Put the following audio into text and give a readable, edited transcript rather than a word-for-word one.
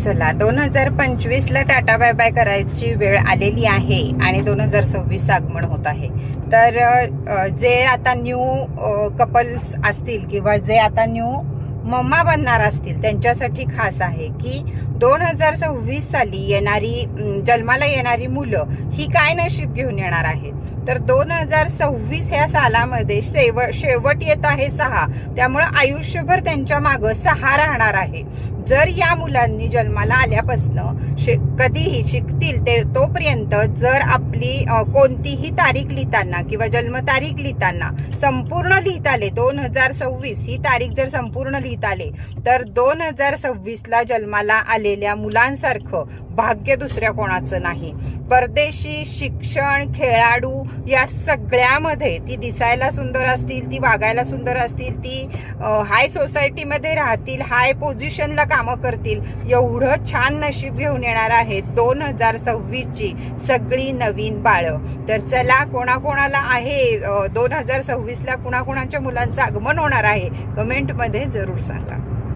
चला 2025ला tata bye bye करायची वेळ आलेली आहे आणि 2026 आगमन होत आहे. तर जे आता न्यू कपल्स असतील किंवा जे आता न्यू मम्मा बनणार असतील त्यांच्यासाठी खास आहे की 2026 साली येणारी जन्माला येणारी मुलं ही काय नशीब घेऊन येणार आहेत. तर 2026 ह्या सालामध्ये शेवट येत आहे 6, त्यामुळे आयुष्यभर त्यांच्या मागं 6 राहणार आहे. जर या मुलांनी जन्माला आल्यापासनं कधीही शिकतील ते तोपर्यंत जर आपली कोणतीही तारीख लिहिताना किंवा जन्मतारीख लिहिताना संपूर्ण लिहिता आले, 2026 ही तारीख जर संपूर्ण लिहिता आले तर 2026ला जन्माला आलेल्या मुलांसारखं भाग्य दुसऱ्या कोणाचं नाही. परदेशी शिक्षण, खेळाडू या सगळ्यामध्ये ती दिसायला सुंदर असतील, ती वागायला सुंदर असतील, ती हाय सोसायटीमध्ये राहतील, हाय पोझिशनला कामं करतील, एवढं छान नशीब घेऊन येणार आहेत 2026ची सगळी नवीन बाळं. तर चला, कोणाकोणाला आहे 2026ला कुणाकुणाच्या मुलांचं आगमन होणार आहे कमेंटमध्ये जरूर सांगा.